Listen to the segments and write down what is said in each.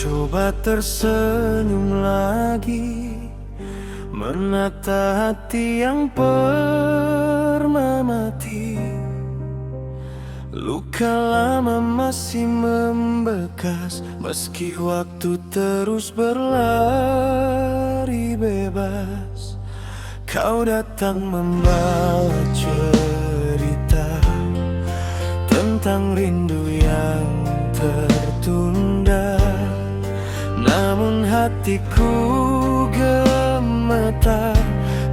Coba tersenyum lagi, menata hati yang pernah mati. Luka lama masih membekas, meski waktu terus berlari bebas. Kau datang membawa cerita tentang rindu yang tertunda. Namun hatiku gemetar,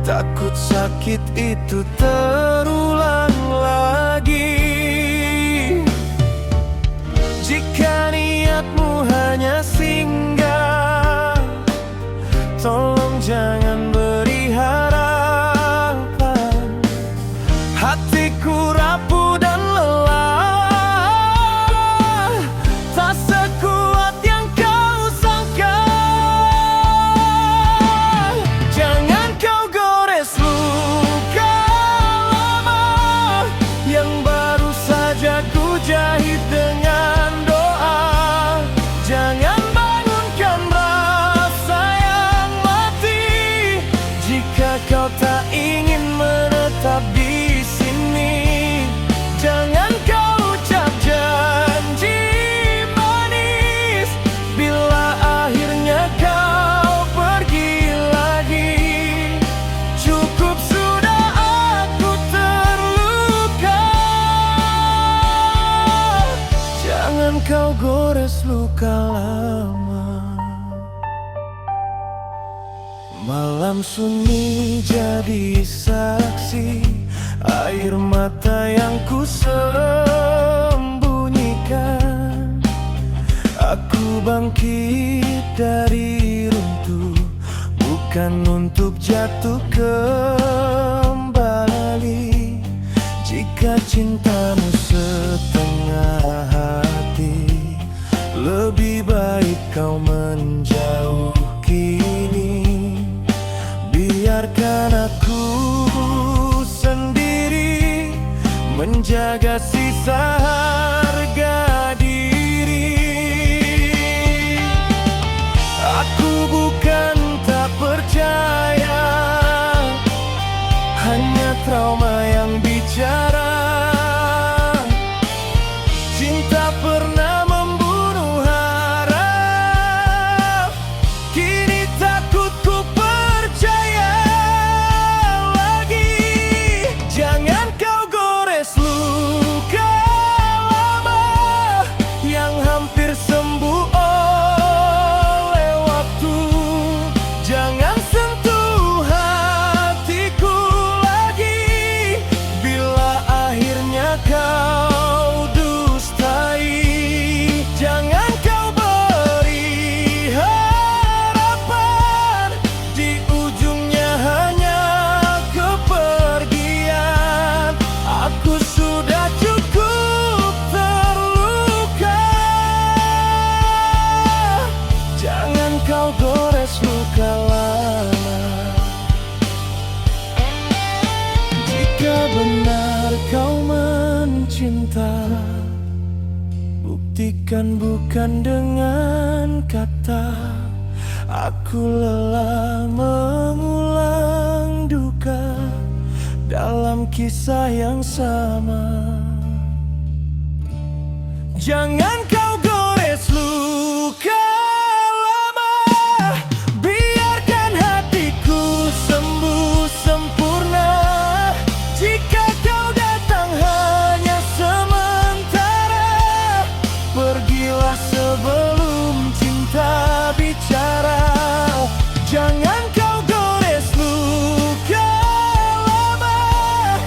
takut sakit itu terulang lagi. Jika niatmu hanya singgah, tolong jangan beri harapan. Hatiku rapuh dan lelah, tak sekuat yang kau sangka. Jangan kau gores luka lama yang baru saja ku jahit dengan doa. Jangan bangunkan rasa yang mati, jika kau tak ingin menetap di sini. Jangan kau ucap janji manis, bila akhirnya kau pergi lagi. Cukup sudah aku terluka, jangan kau gores luka lama. Malam sunyi jadi saksi, air mata yang ku sembunyikan. Aku bangkit dari runtuh, bukan untuk jatuh kembali. Jika cintamu setengah hati, lebih baik kau menjauh kini. Biarkan aku sendiri menjaga sisa harga diri. Aku bukan tak percaya, hanya trauma yang bicara. Cinta pernah membunuh harap, kini takut ku percaya lagi. Jangan kau gores luka lama yang hampir sembuh oleh waktu. Jangan sentuh hatiku lagi, bila akhirnya kau dustai. Jangan kau beri harapan, di ujungnya hanya kepergian. Aku sudah cukup terluka, jangan kau gores luka lama. Jika benar kau mencinta, buktikan bukan dengan kata. Aku lelah mengulang duka dalam kisah yang sama. Jangan kau gores luka lama, biarkan hatiku sembuh sempurna. Jika kau datang hanya sementara, pergilah sebelum cinta bicara. Jangan kau gores luka lama,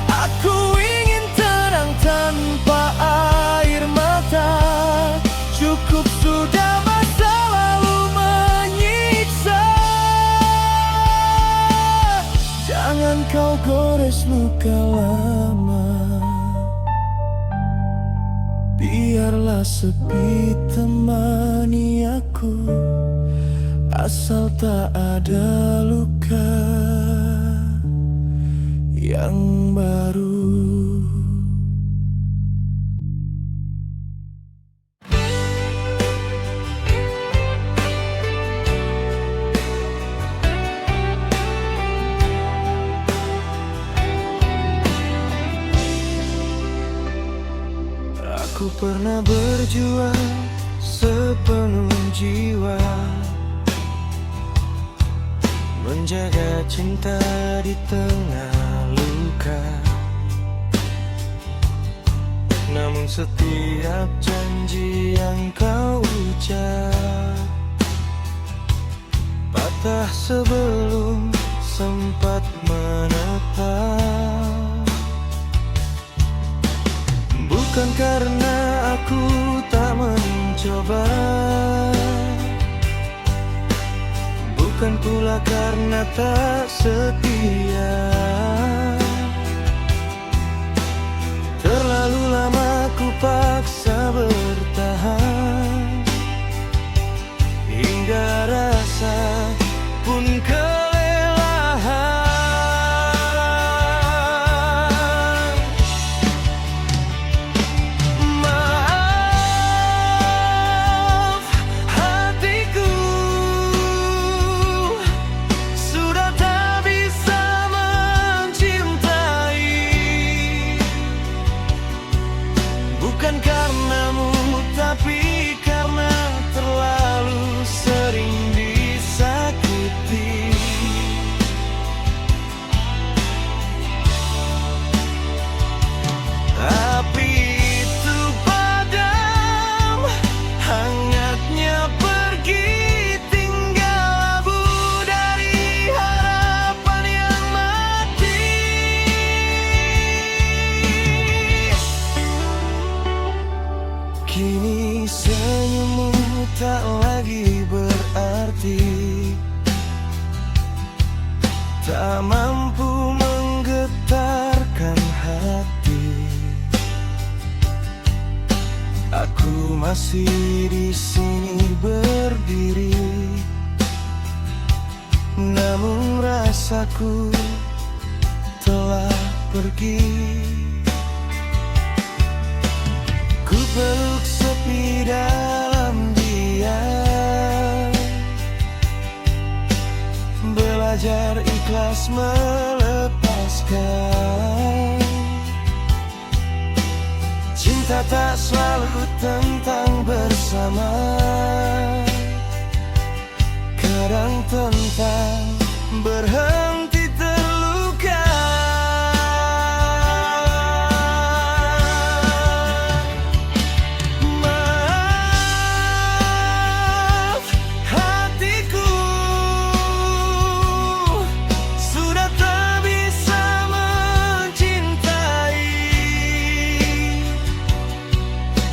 aku ingin tenang tanpa air mata. Cukup sudah masa lalu menyiksa, jangan kau gores luka lama. Biarlah sepi temani aku, asal tak ada luka yang baru. Aku pernah berjuang sepenuh jiwa, menjaga cinta di tengah luka. Namun setiap janji yang kau ucap patah sebelum sempat menetap. Bukan karena aku tak mencoba, bukan pula karena tak setia. Terlalu lama ku paksa bertahan, hingga rasa pun kelelahan. Maaf hatiku, sudah tak bisa mencintai. Bukan karenamu, tapi karena terlalu sering disakiti. Api itu padam, hangatnya pergi, tinggal abu dari harapan yang mati. Kini senyummu tak lagi berarti, tak mampu menggetarkan hati. Aku masih di sini berdiri, namun rasaku telah pergi. Ku peluk sepi dalam diam, belajar ikhlas melepaskan. Cinta tak selalu tentang bersama, kadang tentang berhenti terluka. Maaf hatiku, sudah tak bisa mencintai.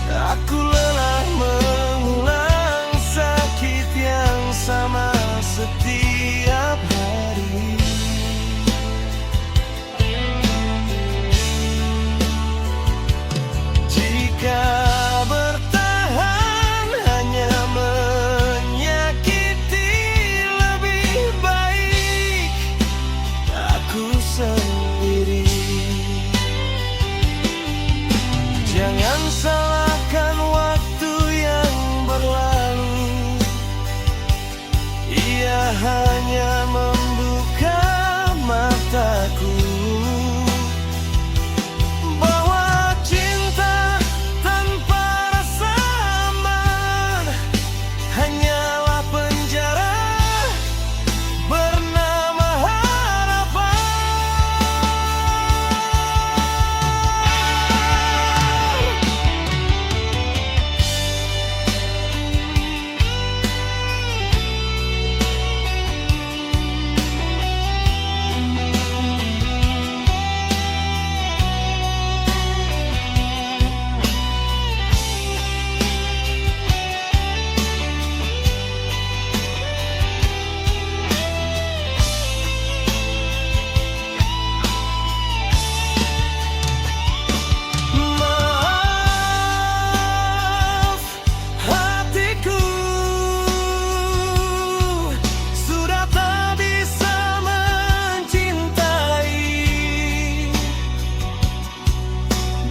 Aku lelah mengulang sakit yang sama setiap hari. Jika bertahan hanya menyakiti, lebih baik aku sendiri. Jangan salahkan waktu yang berlalu, ia hanya membuka mataku bahwa cinta tanpa rasa aman hanyalah penjara bernama harapan. Maaf hatiku, sudah tak bisa mencintai.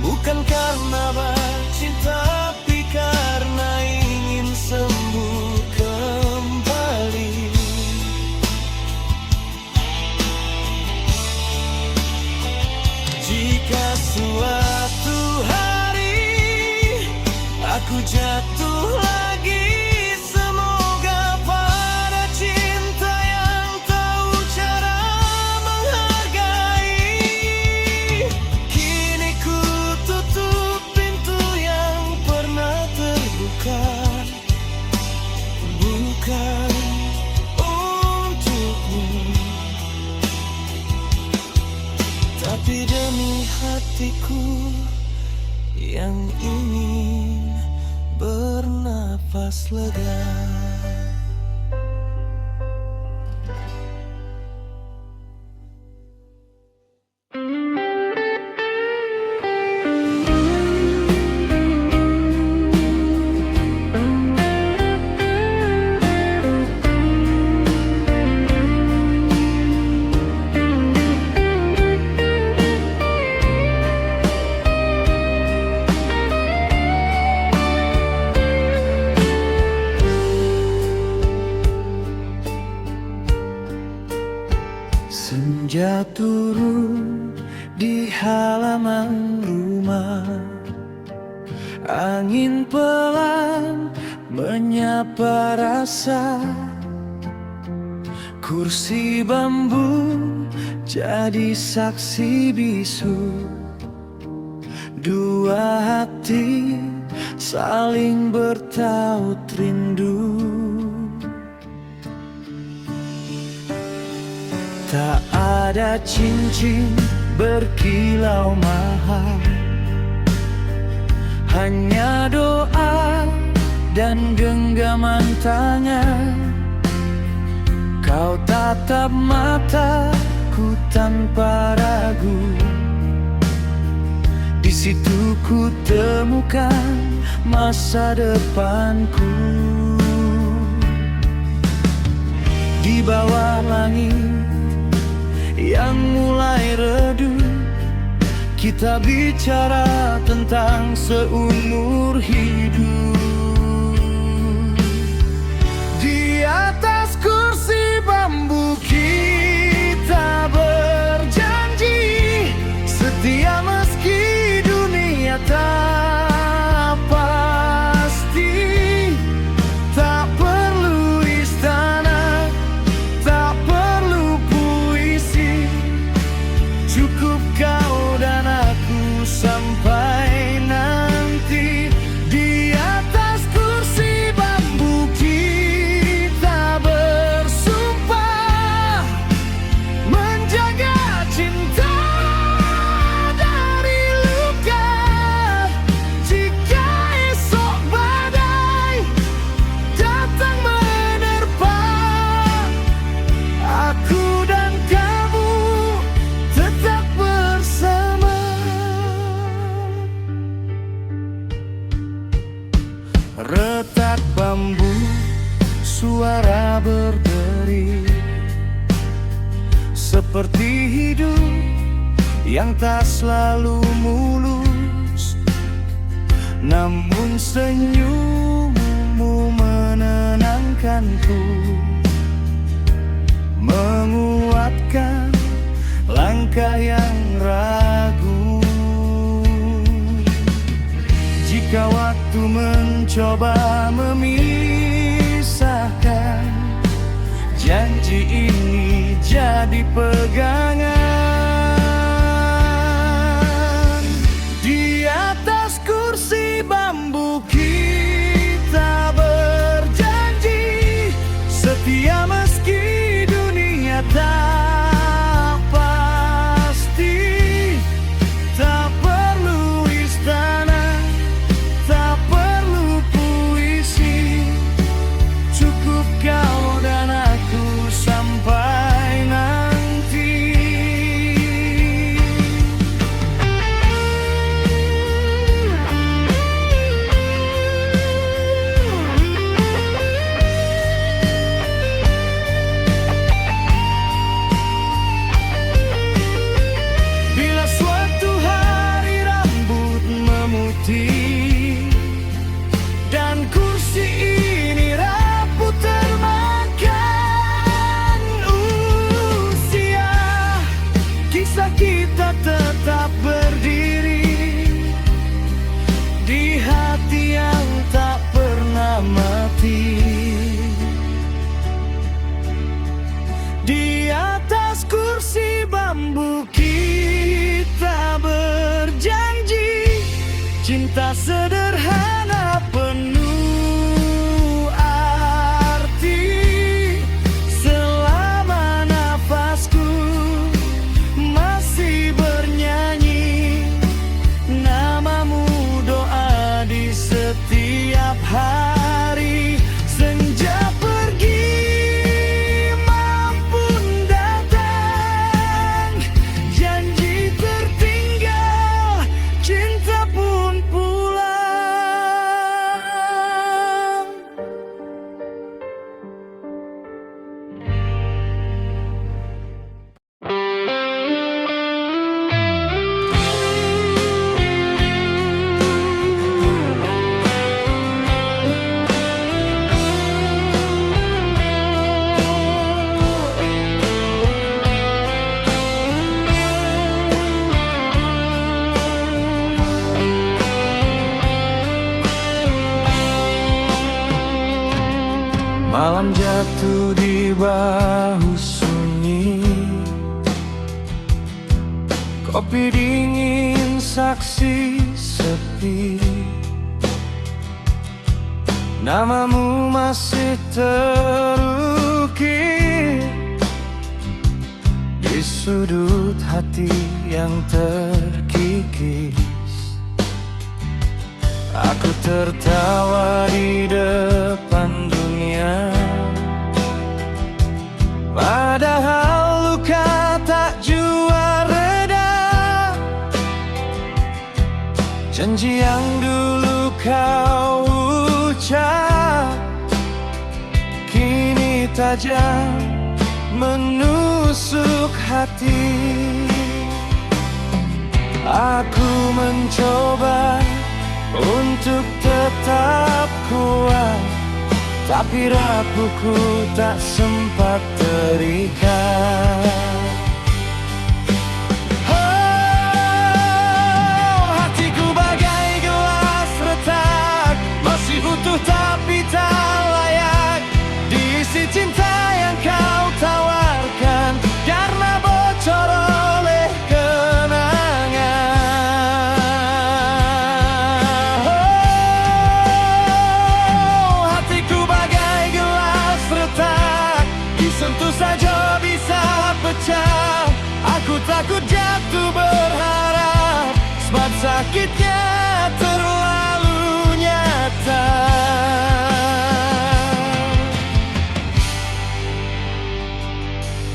Bukan karena cinta, tapi karena ingin sembuh kembali. Jika suatu hari ku jatuh lagi. Semoga pada cinta yang tahu cara menghargai. Kini ku tutup pintu yang pernah terbuka, bukan untukmu, tapi demi hatiku yang ingin bernapas lega. Senja turun di halaman rumah, angin pelan menyapa rasa. Kursi bambu jadi saksi bisu, dua hati saling bertaut rindu. Tak ada cincin berkilau mahal, hanya doa dan genggaman tangan. Kau tatap mataku tanpa ragu, di situ ku temukan masa depanku. Di bawah langit yang mulai redup, kita bicara tentang seumur hidup. Di atas kursi bambu kita berjanji setia meski dunia tak pasti. Tak perlu istana, tak perlu puisi, cukup kau dan aku sampai nanti. Di atas kursi bambu kita bersumpah menjaga cinta dari luka. Jika esok badai datang menerpa, aku dan kamu tetap bersama. Retak bambu, suara berderi, seperti hidup yang tak selalu mulus. Namun senyummu menenangkanku, menguatkan langkah yang ragu. Jika waktu mencoba memisahkan, janji ini jadi pegangan. Di atas kursi bambu kita berjanji setia meski dunia tak pasti. Tak perlu istana, tak perlu puisi, cukup kau dan aku sampai nanti. Cinta sederhana penuh arti, selama nafasku masih bernyanyi namamu, doa di setiap hari. Senja pergi maupun datang, janji tertinggal, cinta pun pulang. Malam jatuh di bahu sunyi, kopi dingin saksi sepi. Namamu masih terukir di sudut hati yang terkikis. Aku tertawa di depan dunia, padahal luka tak jua reda. Janji yang dulu kau ucap kini tajam menusuk hati. Aku mencoba untuk tetap kuat, tapi rapuhku tak sempat terikat. Oh, hatiku bagai gelas retak, masih utuh tapi tak layak diisi cinta yang kau tawarkan, karena bocor oleh kenangan. Sentuh saja bisa pecah, aku takut jatuh berharap, sebab sakitnya terlalu nyata.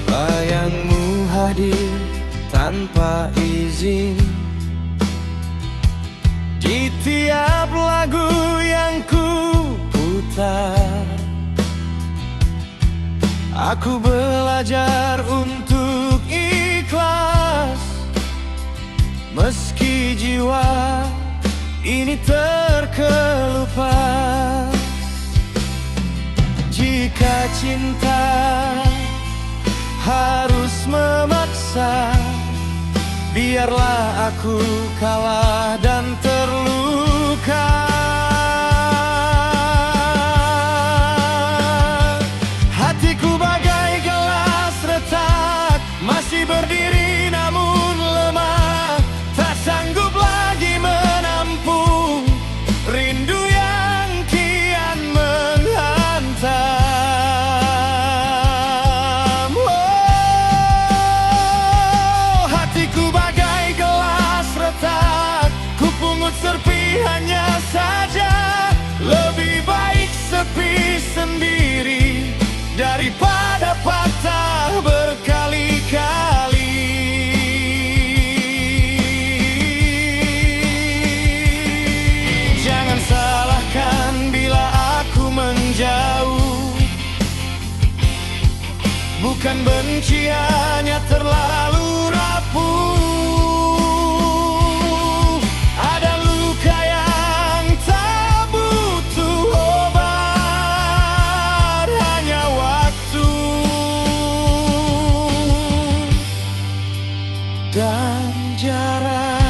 Bayangmu hadir tanpa izin di tiap lagu yang ku putar. Aku belajar untuk ikhlas, meski jiwa ini terkelupas. Jika cinta harus memaksa, biarlah aku kalah dan terluka. Masih berdiri namun lemah, tak sanggup lagi menampung rindu yang kian menghantam. Oh, hatiku bagai gelas retak, ku pungut serpihannya saja. Lebih baik sepi sendiri daripada patah berkali-kali. Jangan salahkan bila aku menjauh, bukan benci, hanya terlalu rapuh. Ada luka yang tak butuh obat, hanya waktu dan jarak.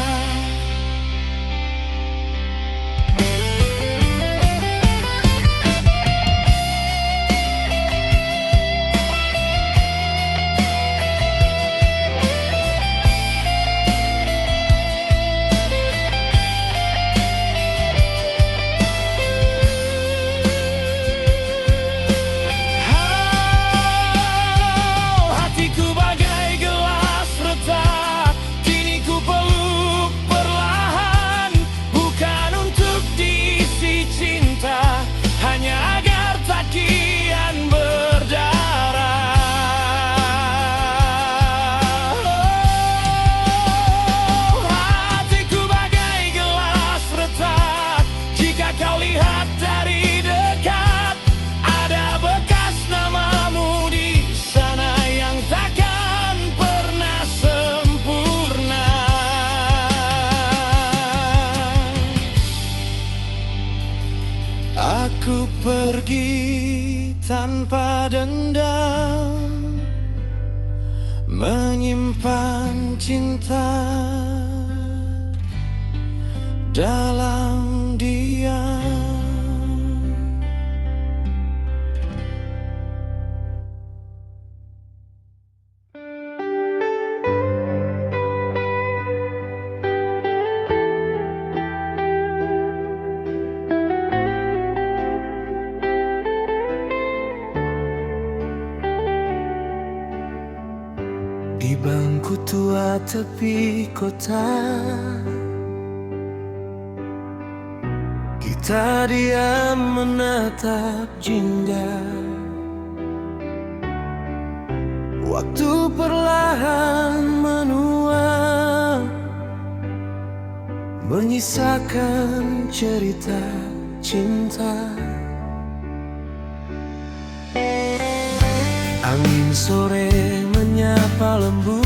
pergi tanpa dendam, menyimpan cinta dalam diam. Di bangku tua tepi kota, kita diam menatap jingga. Waktu perlahan menua, menyisakan cerita cinta. Angin sore menyapa lembut,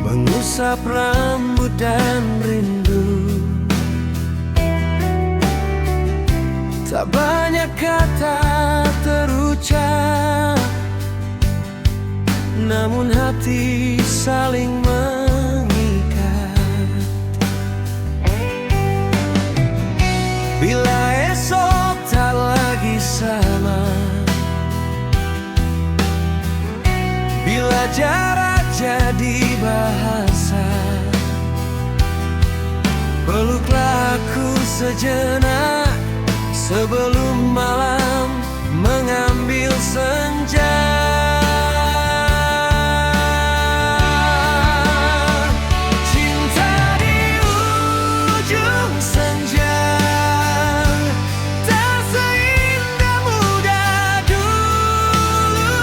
mengusap rambut dan rindu. Tak banyak kata terucap, namun hati saling mengikat. Bila esok tak lagi sama, bila jarak jadi bahasa, peluklah aku sejenak sebelum malam mengambil senja. Cinta di ujung senja, tak seindah muda dulu,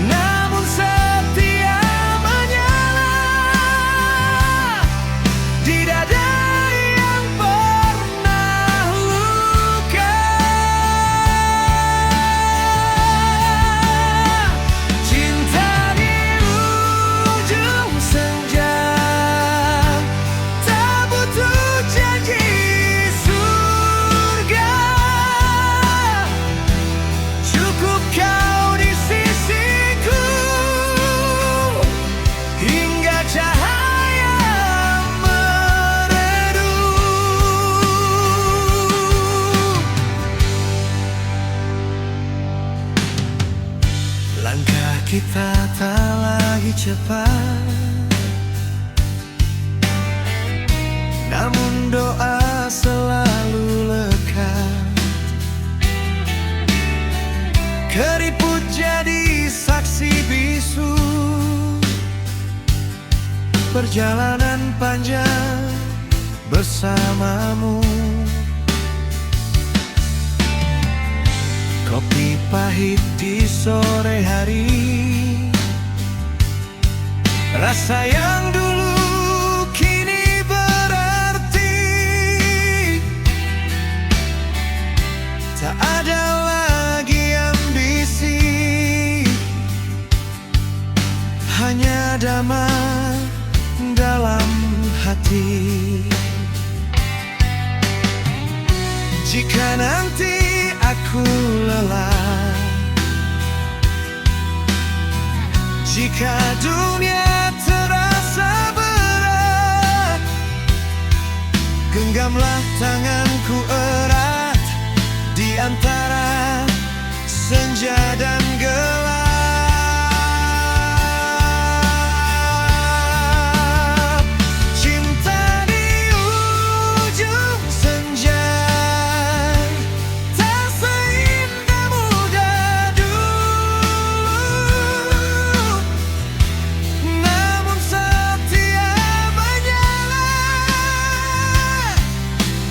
namun setia menyala di dada yang pernah luka. Cinta di ujung senja, tak butuh janji surga, cukup kau di sisiku hingga cahaya meredup. Langkah kita tak lagi cepat, namun doa selalu lekat. Keriput jadi saksi bisu, perjalanan panjang bersamamu. Kopi pahit di sore hari, rasa yang dulu kini berarti. Tak ada lagi ambisi, hanya damai dalam hati. Jika nanti aku lelah, jika dunia terasa berat, genggamlah tanganku erat di antara senja dan gelap. Cinta di ujung senja, tak seindah muda dulu, namun setia menyala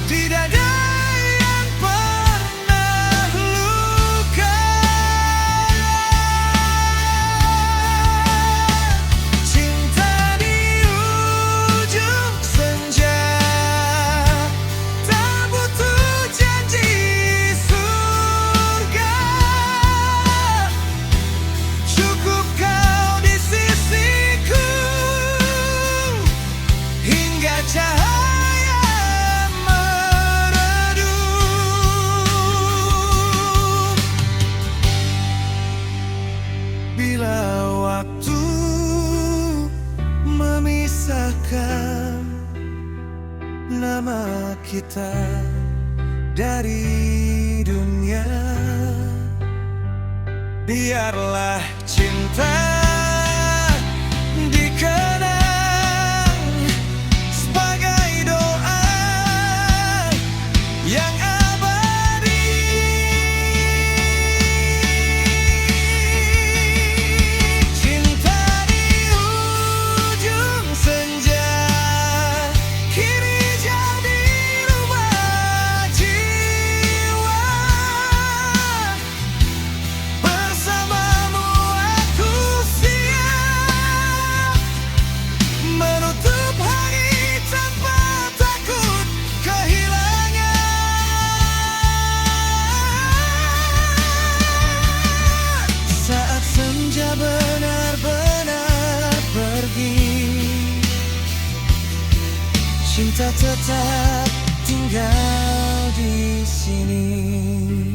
di dada yang pernah luka. hilangkan nama kita dari dunia. Biarlah cinta dikenang sebagai doa yang abadi. Cinta di ujung senja kini jadi rumah jiwa. Bersamamu aku siap menutup hari tanpa takut kehilangan. Saat senja benar-benar pergi, cinta tetap tinggal di sini.